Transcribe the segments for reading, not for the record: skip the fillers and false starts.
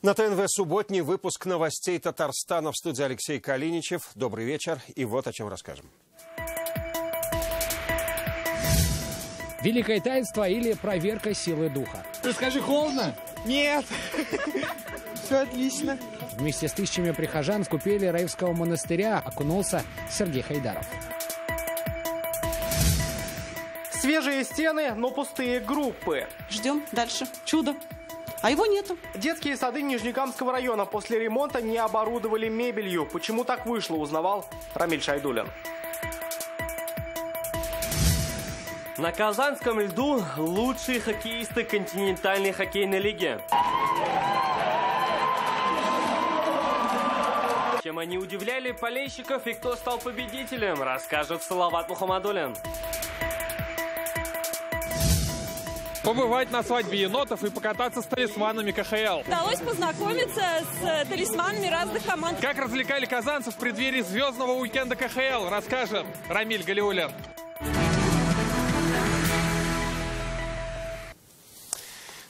На ТНВ субботний выпуск новостей Татарстана. В студии Алексей Калиничев. Добрый вечер. И вот о чем расскажем. Великое таинство или проверка силы духа? Скажи, холодно? Нет. Все отлично. Вместе с тысячами прихожан в купели Раевского монастыря окунулся Сергей Хайдаров. Свежие стены, но пустые группы. Ждем дальше. Чудо. А его нету. Детские сады Нижнекамского района после ремонта не оборудовали мебелью. Почему так вышло, узнавал Рамиль Шайдуллин. На казанском льду лучшие хоккеисты континентальной хоккейной лиги. Чем они удивляли болельщиков и кто стал победителем, расскажет Салават Мухаммадуллин. Побывать на свадьбе енотов и покататься с талисманами КХЛ. Удалось познакомиться с талисманами разных команд. Как развлекали казанцев в преддверии звездного уикенда КХЛ, расскажет Рамиль Галиуллин.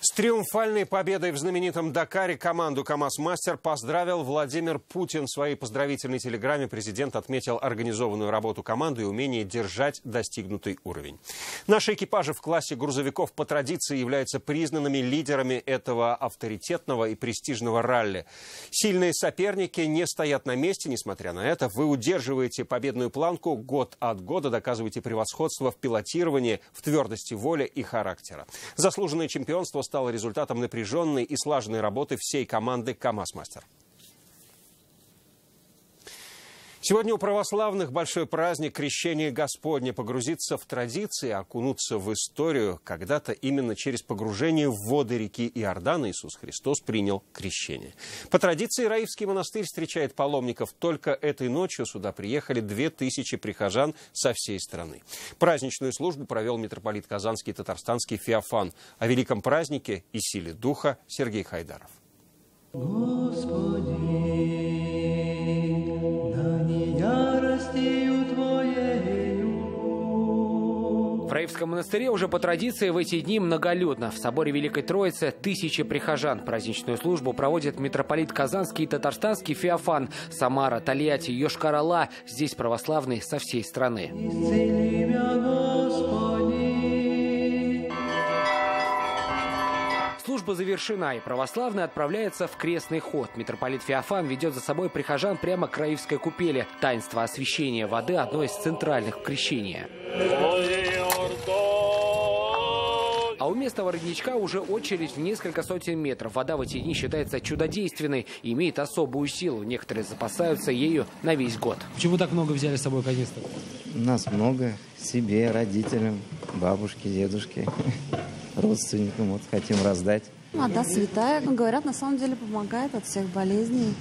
С триумфальной победой в знаменитом Дакаре команду КамАЗ-Мастер поздравил Владимир Путин. В своей поздравительной телеграмме президент отметил организованную работу команды и умение держать достигнутый уровень. Наши экипажи в классе грузовиков по традиции являются признанными лидерами этого авторитетного и престижного ралли. Сильные соперники не стоят на месте. Несмотря на это, вы удерживаете победную планку год от года, доказываете превосходство в пилотировании, в твердости воли и характера. Заслуженное чемпионство стало результатом напряженной и слаженной работы всей команды КамАЗ-Мастер. Сегодня у православных большой праздник Крещения Господне. Погрузиться в традиции, окунуться в историю. Когда-то именно через погружение в воды реки Иордан Иисус Христос принял крещение. По традиции Раевский монастырь встречает паломников. Только этой ночью сюда приехали 2000 прихожан со всей страны. Праздничную службу провел митрополит Казанский и Татарстанский Феофан. О великом празднике и силе духа Сергей Хайдаров. Господи, В Раевском монастыре уже по традиции в эти дни многолюдно. В соборе Великой Троицы тысячи прихожан. Праздничную службу проводит митрополит Казанский и Татарстанский Феофан. Самара, Тольятти, Йошкар-Ола. Здесь православные со всей страны. Служба завершена, и православный отправляется в крестный ход. Митрополит Феофан ведет за собой прихожан прямо к Раевской купели. Таинство освящения воды – одно из центральных в крещении. А у местного родничка уже очередь в несколько сотен метров. Вода в эти дни считается чудодейственной и имеет особую силу. Некоторые запасаются ею на весь год. Почему так много взяли с собой канистр? Нас много. Себе, родителям, бабушке, дедушке, родственникам. Вот хотим раздать. Вода святая, как говорят, на самом деле помогает от всех болезней.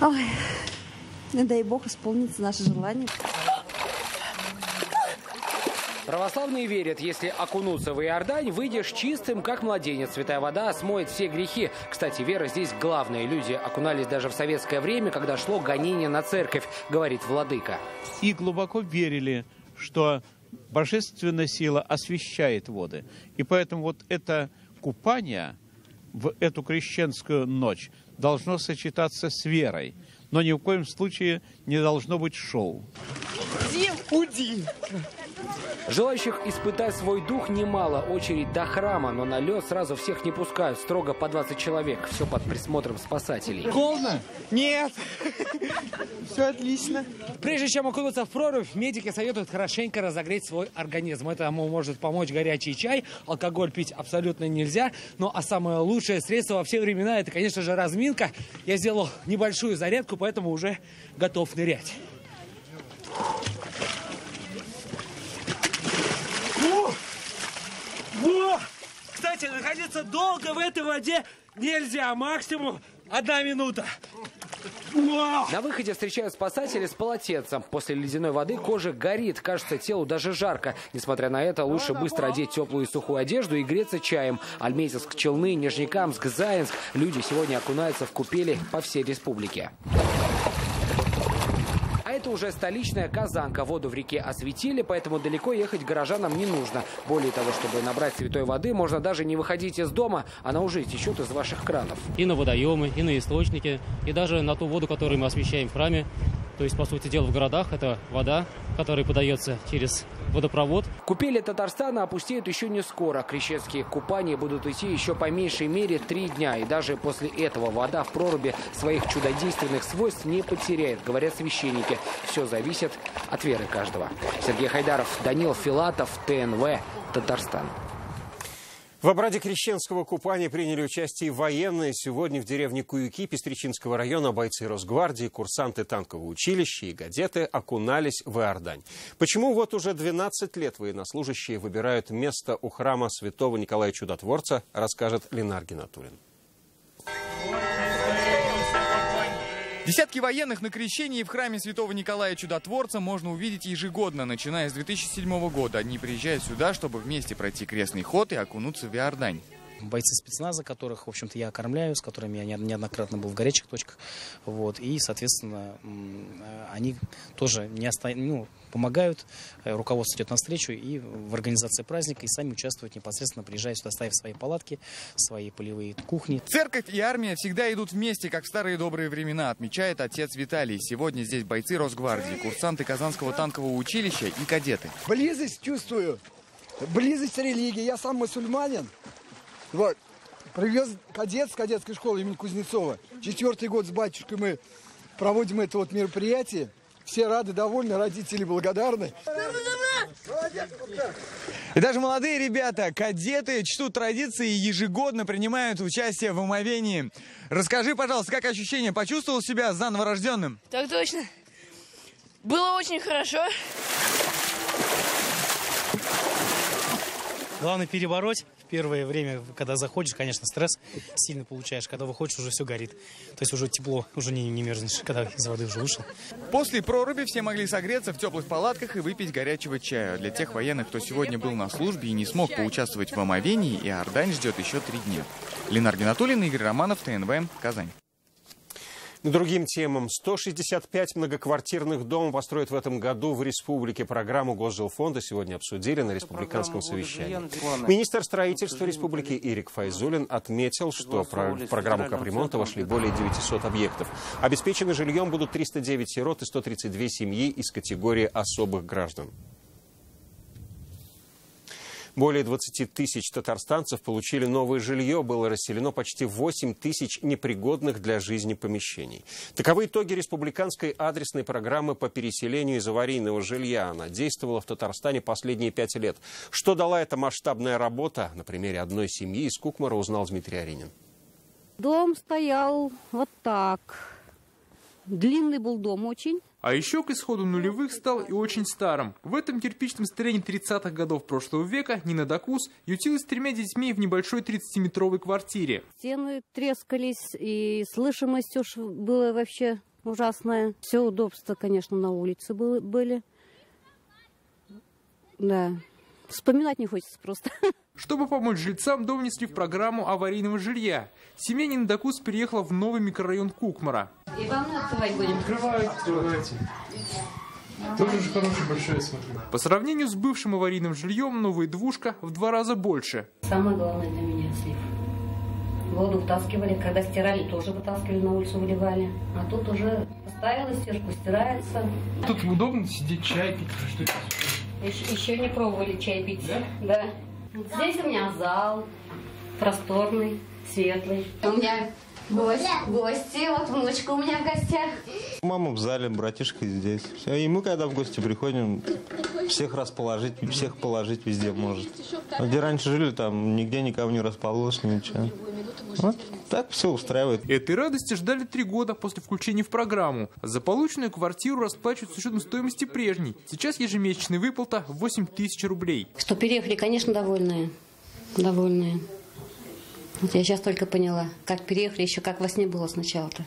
Ой, дай Бог исполнится наше желание. Православные верят, если окунуться в Иордань, выйдешь чистым, как младенец. Святая вода смоет все грехи. Кстати, вера здесь главная. Люди окунались даже в советское время, когда шло гонение на церковь, говорит владыка. И глубоко верили, что божественная сила освящает воды. И поэтому вот это купание в эту крещенскую ночь должно сочетаться с верой. Но ни в коем случае не должно быть шоу. Уди! Желающих испытать свой дух немало. Очередь до храма, но на лед сразу всех не пускают. Строго по 20 человек. Все под присмотром спасателей. Холодно? Нет. Все отлично. Прежде чем окунуться в прорубь, медики советуют хорошенько разогреть свой организм. Этому может помочь горячий чай. Алкоголь пить абсолютно нельзя. Ну а самое лучшее средство во все времена – это, конечно же, разминка. Я сделал небольшую зарядку, поэтому уже готов нырять. Кстати, находиться долго в этой воде нельзя. Максимум 1 минута. На выходе встречают спасатели с полотенцем. После ледяной воды кожа горит. Кажется, телу даже жарко. Несмотря на это, лучше быстро одеть теплую и сухую одежду и греться чаем. Альметьевск, Челны, Нижнекамск, Заинск. Люди сегодня окунаются в купели по всей республике. А это уже столичная Казанка. Воду в реке осветили, поэтому далеко ехать горожанам не нужно. Более того, чтобы набрать святой воды, можно даже не выходить из дома, она уже течет из ваших кранов. И на водоемы, и на источники, и даже на ту воду, которую мы освещаем в храме. То есть, по сути дела, в городах это вода, которая подается через водопровод. Купели Татарстана опустеют еще не скоро. Крещенские купания будут идти еще по меньшей мере 3 дня. И даже после этого вода в проруби своих чудодейственных свойств не потеряет, говорят священники. Все зависит от веры каждого. Сергей Хайдаров, Данил Филатов, ТНВ, Татарстан. В обряде крещенского купания приняли участие военные. Сегодня в деревне Куюки Пестричинского района бойцы Росгвардии, курсанты танкового училища и гадеты окунались в Иордань. Почему вот уже 12 лет военнослужащие выбирают место у храма святого Николая Чудотворца, расскажет Ленар Гинатуллин. Десятки военных на крещении в храме святого Николая Чудотворца можно увидеть ежегодно, начиная с 2007 года. Они приезжают сюда, чтобы вместе пройти крестный ход и окунуться в Иордань. Бойцы спецназа, которых, в общем-то, я окормляю, с которыми я неоднократно был в горячих точках. Вот, и, соответственно, они тоже помогают, руководство идет навстречу и в организации праздника, и сами участвуют непосредственно, приезжая сюда, ставив свои палатки, свои полевые кухни. Церковь и армия всегда идут вместе, как в старые добрые времена, отмечает отец Виталий. Сегодня здесь бойцы Росгвардии, курсанты Казанского танкового училища и кадеты. Близость чувствую, близость религии. Я сам мусульманин. Вот. Привез кадет с кадетской школы имени Кузнецова. 4-й год с батюшкой мы проводим это вот мероприятие. Все рады, довольны, родители благодарны. И даже молодые ребята, кадеты, чтут традиции и ежегодно принимают участие в омовении. Расскажи, пожалуйста, как ощущение? Почувствовал себя заново рожденным? Так точно. Было очень хорошо. Главное перебороть. В первое время, когда заходишь, конечно, стресс сильно получаешь. Когда выходишь, уже все горит. То есть уже тепло, уже не мерзнешь, когда из воды уже вышел. После проруби все могли согреться в теплых палатках и выпить горячего чая. Для тех военных, кто сегодня был на службе и не смог поучаствовать в омовении, Иордань ждет еще 3 дня. Ленар Гинатуллин, Игорь Романов, ТНВ, Казань. К другим темам. 165 многоквартирных домов построят в этом году в республике. Программу Госжилфонда сегодня обсудили на республиканском совещании. Министр строительства республики Ирик Файзуллин отметил, что в программу капремонта вошли более 900 объектов. Обеспечены жильем будут 309 сирот и 132 семьи из категории особых граждан. Более 20 тысяч татарстанцев получили новое жилье. Было расселено почти 8 тысяч непригодных для жизни помещений. Таковы итоги республиканской адресной программы по переселению из аварийного жилья. Она действовала в Татарстане последние 5 лет. Что дала эта масштабная работа? На примере одной семьи из Кукмара узнал Дмитрий Аринин. Дом стоял вот так. Длинный был дом очень. А еще к исходу нулевых стал и очень старым. В этом кирпичном строении 30-х годов прошлого века Нина Дакус ютилась с 3 детьми в небольшой 30-метровой квартире. Стены трескались, и слышимость уж была вообще ужасная. Все удобства, конечно, на улице были. Да, вспоминать не хочется просто. Чтобы помочь жильцам, дом внесли в программу аварийного жилья. Семья Нины Дакус переехала в новый микрорайон Кукмара. И вам открывать будем? Открывайте. Тоже же хороший, большой, смотрю. По сравнению с бывшим аварийным жильем, новая двушка в 2 раза больше. Самое главное для меня – слив. Воду вытаскивали, когда стирали, тоже вытаскивали, на улицу выливали. А тут уже поставила стирку, стирается. Тут удобно сидеть, чай пить. Еще не пробовали чай пить. Да. Здесь у меня зал просторный, светлый. У меня гости, вот внучка у меня в гостях. Мама в зале, братишка здесь. И мы, когда в гости приходим, всех расположить, всех положить везде может. Где раньше жили, там нигде никого не расположишь, ничего. Вот так все устраивает. Этой радости ждали 3 года после включения в программу. За полученную квартиру расплачивают с учетом стоимости прежней. Сейчас ежемесячная выплата 8 тысяч рублей. Что переехали, конечно, довольные. Довольные. Вот я сейчас только поняла, как переехали, еще как во сне было сначала-то.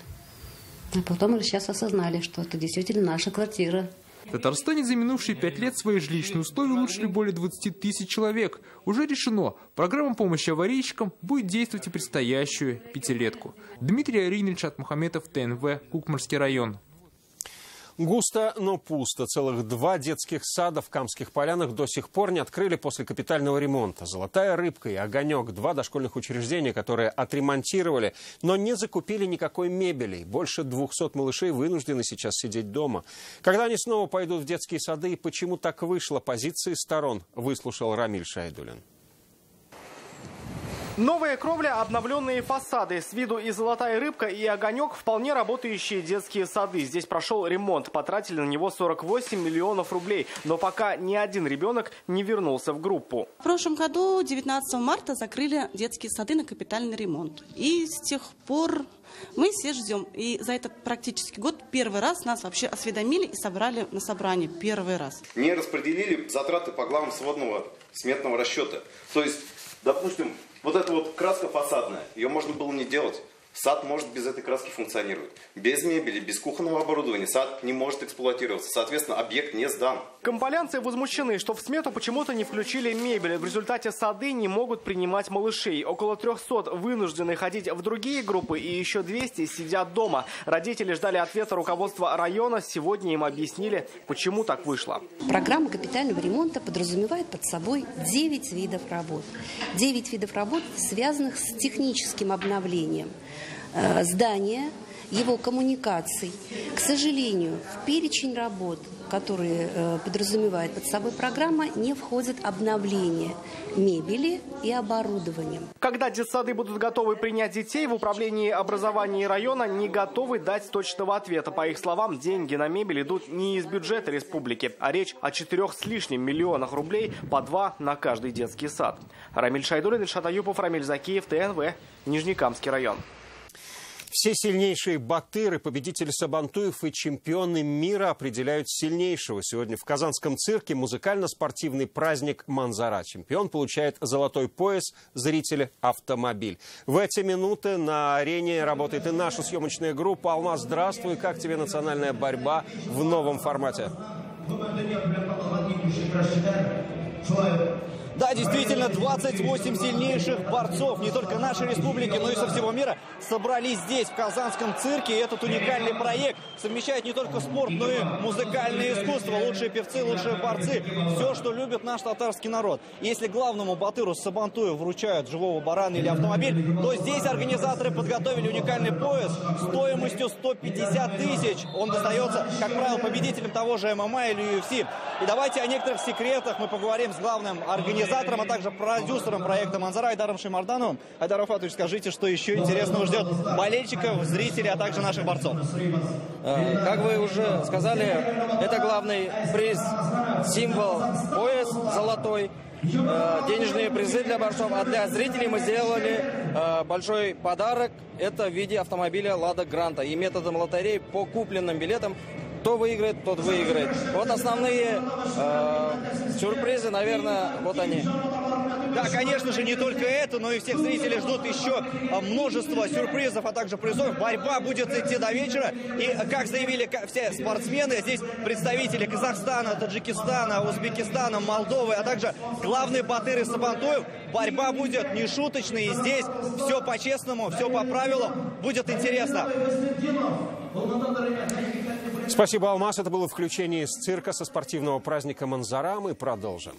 А потом уже сейчас осознали, что это действительно наша квартира. В Татарстане за минувшие 5 лет свои жилищные условия улучшили более 20 тысяч человек. Уже решено, программа помощи аварийщикам будет действовать и предстоящую 5-летку. Дмитрий Аринин, Ильшат Мухаметов, ТНВ, Кукмарский район. Густо, но пусто. Целых 2 детских сада в Камских Полянах до сих пор не открыли после капитального ремонта. «Золотая рыбка» и «Огонек» – 2 дошкольных учреждения, которые отремонтировали, но не закупили никакой мебели. Больше 200 малышей вынуждены сейчас сидеть дома. Когда они снова пойдут в детские сады и почему так вышло, позиции сторон выслушал Рамиль Шайдулин. Новая кровля, обновленные фасады. С виду и «Золотая рыбка», и «Огонек» вполне работающие детские сады. Здесь прошел ремонт. Потратили на него 48 миллионов рублей. Но пока ни один ребенок не вернулся в группу. В прошлом году, 19 марта, закрыли детские сады на капитальный ремонт. И с тех пор мы все ждем. И за этот практически год первый раз нас вообще осведомили и собрали на собрание. Первый раз. Не распределили затраты по главам сводного сметного расчета. То есть, допустим, вот эта вот краска фасадная, ее можно было не делать. Сад может без этой краски функционировать. Без мебели, без кухонного оборудования сад не может эксплуатироваться. Соответственно, объект не сдан. Камполянцы возмущены, что в смету почему-то не включили мебель. В результате сады не могут принимать малышей. Около 300 вынуждены ходить в другие группы, и еще 200 сидят дома. Родители ждали ответа руководства района. Сегодня им объяснили, почему так вышло. Программа капитального ремонта подразумевает под собой 9 видов работ. 9 видов работ, связанных с техническим обновлением здания, его коммуникаций. К сожалению, в перечень работ, которые подразумевает под собой программа, не входит обновление мебели и оборудования. Когда детсады будут готовы принять детей, в управлении образования района не готовы дать точного ответа. По их словам, деньги на мебель идут не из бюджета республики, а речь о 4 с лишним миллионах рублей, по 2 на каждый детский сад. Рамиль Шайдулин, Ильшат Аюпов, Рамиль Закиев, ТНВ, Нижнекамский район. Все сильнейшие батыры, победители сабантуев и чемпионы мира определяют сильнейшего. Сегодня в Казанском цирке музыкально-спортивный праздник «Манзара». Чемпион получает золотой пояс, зрители – автомобиль. В эти минуты на арене работает и наша съемочная группа. Алмаз, здравствуй. Как тебе национальная борьба в новом формате? Да, действительно, 28 сильнейших борцов не только нашей республики, но и со всего мира собрались здесь, в Казанском цирке. И этот уникальный проект совмещает не только спорт, но и музыкальное искусство. Лучшие певцы, лучшие борцы. Все, что любит наш татарский народ. Если главному батыру Сабантуеву вручают живого барана или автомобиль, то здесь организаторы подготовили уникальный пояс стоимостью 150 тысяч. Он достается, как правило, победителям того же ММА или UFC. И давайте о некоторых секретах мы поговорим с главным организатором, а также продюсером проекта «Манзара» Айдаром Шаймардановым. Айдар Рафатович, скажите, что еще интересного ждет болельщиков, зрителей, а также наших борцов? Как вы уже сказали, это главный приз, символ, пояс золотой, денежные призы для борцов. А для зрителей мы сделали большой подарок. Это в виде автомобиля «Лада Гранта». И методом лотереи по купленным билетам кто выиграет, тот выиграет. Вот основные сюрпризы, наверное, вот они. Да, конечно же, не только это, но и всех зрителей ждут еще множество сюрпризов, а также призов. Борьба будет идти до вечера. И, как заявили все спортсмены, здесь представители Казахстана, Таджикистана, Узбекистана, Молдовы, а также главный батыр Сабантуев. Борьба будет нешуточной, и здесь все по-честному, все по правилам. Будет интересно. Спасибо, Алмаз. Это было включение из цирка со спортивного праздника «Манзара». Мы продолжим.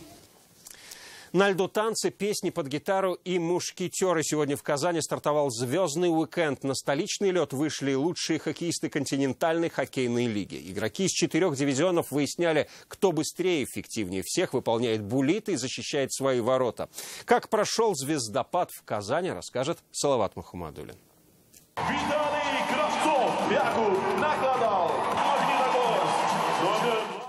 На льду танцы, песни под гитару и мушкетеры. Сегодня в Казани стартовал звездный уикенд. На столичный лед вышли лучшие хоккеисты континентальной хоккейной лиги. Игроки из 4 дивизионов выясняли, кто быстрее и эффективнее всех выполняет буллиты и защищает свои ворота. Как прошел звездопад в Казани, расскажет Салават Мухаммадулин.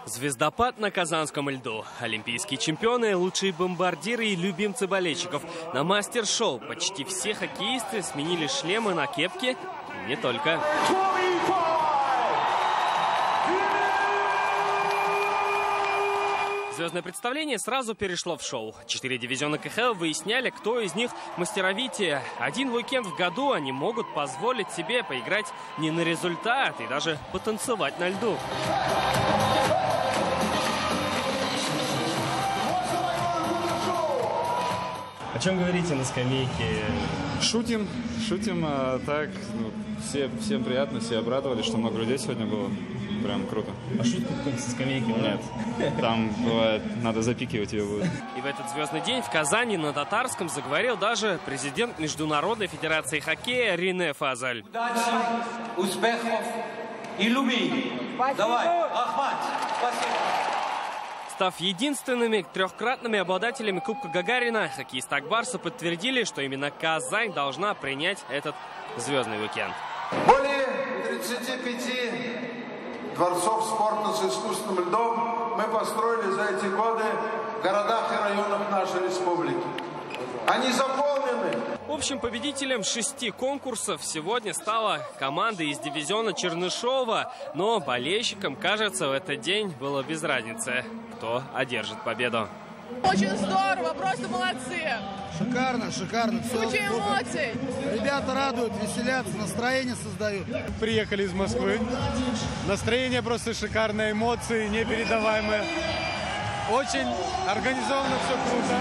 Звездопад на казанском льду. Олимпийские чемпионы, лучшие бомбардиры и любимцы болельщиков. На мастер-шоу почти все хоккеисты сменили шлемы на кепки. И не только. Звездное представление сразу перешло в шоу. 4 дивизиона КХЛ выясняли, кто из них мастеровитее. Один уикенд в году они могут позволить себе поиграть не на результат и даже потанцевать на льду. О чем говорите на скамейке? Шутим, так, всем приятно, все обрадовались, что много людей сегодня было. прям круто. А шутку как со скамейки? Нет, там бывает, надо запикивать ее будет. И в этот звездный день в Казани на татарском заговорил даже президент Международной федерации хоккея Рене Фазаль. Удачи, успехов и любви. Давай, Ахмат, спасибо. Став единственными трехкратными обладателями Кубка Гагарина, хоккеисты Ак-Барса подтвердили, что именно Казань должна принять этот звездный уикенд. Более 35 дворцов спорта с искусственным льдом мы построили за эти годы в городах и районах нашей республики. Они заполнены. Общим победителем 6 конкурсов сегодня стала команда из дивизиона Чернышова. Но болельщикам, кажется, в этот день было без разницы, кто одержит победу. Очень здорово, просто молодцы. Шикарно, шикарно. Куча эмоций. Ребята радуют, веселятся, настроение создают. Приехали из Москвы. Настроение просто шикарное, эмоции непередаваемые. Очень организованно, все круто.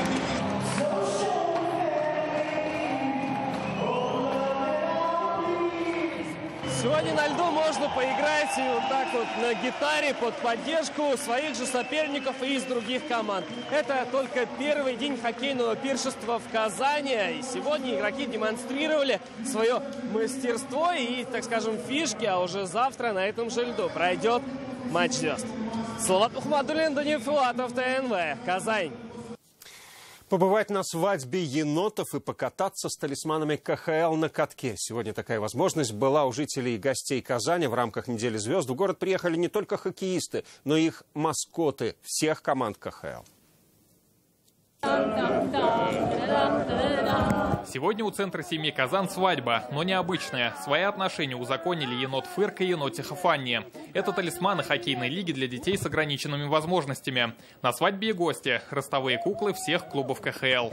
Сегодня на льду можно поиграть и вот так вот на гитаре под поддержку своих же соперников и из других команд. Это только первый день хоккейного пиршества в Казани. И сегодня игроки демонстрировали свое мастерство и, так скажем, фишки. А уже завтра на этом же льду пройдет матч звезд. Салават Ухмадуллин, Даниил Филатов, ТНВ, Казань. Побывать на свадьбе енотов и покататься с талисманами КХЛ на катке. Сегодня такая возможность была у жителей и гостей Казани. В рамках недели звезд в город приехали не только хоккеисты, но и их маскоты всех команд КХЛ. Сегодня у центра семьи Казан свадьба, но необычная. Свои отношения узаконили енот Фырка и енотиха Фанни. Это талисманы хоккейной лиги для детей с ограниченными возможностями. На свадьбе и гости – ростовые куклы всех клубов КХЛ.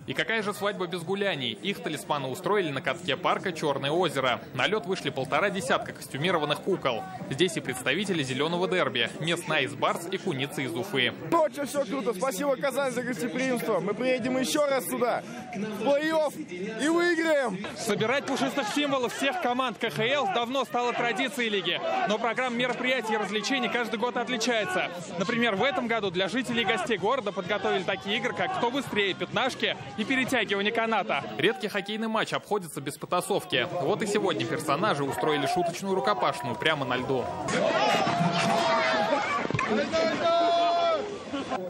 И какая же свадьба без гуляний? Их талисманы устроили на катке парка «Черное озеро». На лед вышли 1,5 десятка костюмированных кукол. Здесь и представители зеленого дерби – местная из Барс и куница из Уфы. Очень все круто. Спасибо, Казань, за гостеприимство. Мы приедем еще раз сюда, в плей-офф, и выиграем. Собирать пушистых символов всех команд КХЛ давно стало традицией лиги. Но программа мероприятий и развлечений каждый год отличается. Например, в этом году для жителей и гостей города подготовили такие игры, как «Кто быстрее?», «Пятнашки» и перетягивание каната. Редкий хоккейный матч обходится без потасовки. Вот и сегодня персонажи устроили шуточную рукопашную прямо на льду.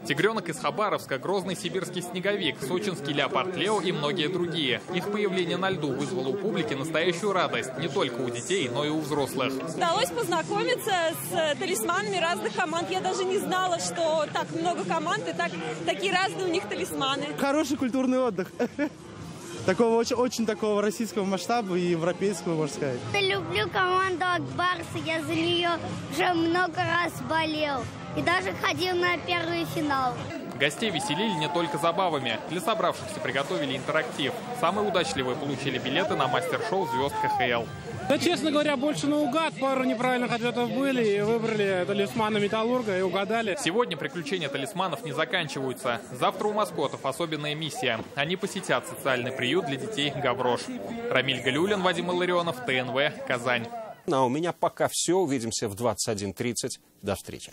Тигренок из Хабаровска, грозный сибирский снеговик, сочинский леопард Лео и многие другие. Их появление на льду вызвало у публики настоящую радость. Не только у детей, но и у взрослых. Удалось познакомиться с талисманами разных команд. Я даже не знала, что так много команд и такие разные у них талисманы. Хороший культурный отдых. Такого очень такого российского масштаба и европейского, можно сказать. Я люблю команду Ак-Барса. Я за нее уже много раз болел. И даже ходил на первый финал. Гостей веселили не только забавами. Для собравшихся приготовили интерактив. Самые удачливые получили билеты на мастер-шоу звезд КХЛ. Да, честно говоря, больше наугад. Пару неправильных ответов были и выбрали талисмана Металлурга и угадали. Сегодня приключения талисманов не заканчиваются. Завтра у маскотов особенная миссия. Они посетят социальный приют для детей «Гаврош». Рамиль Галиуллин, Вадим Илларионов, ТНВ, Казань. А у меня пока все. Увидимся в 21:30. До встречи.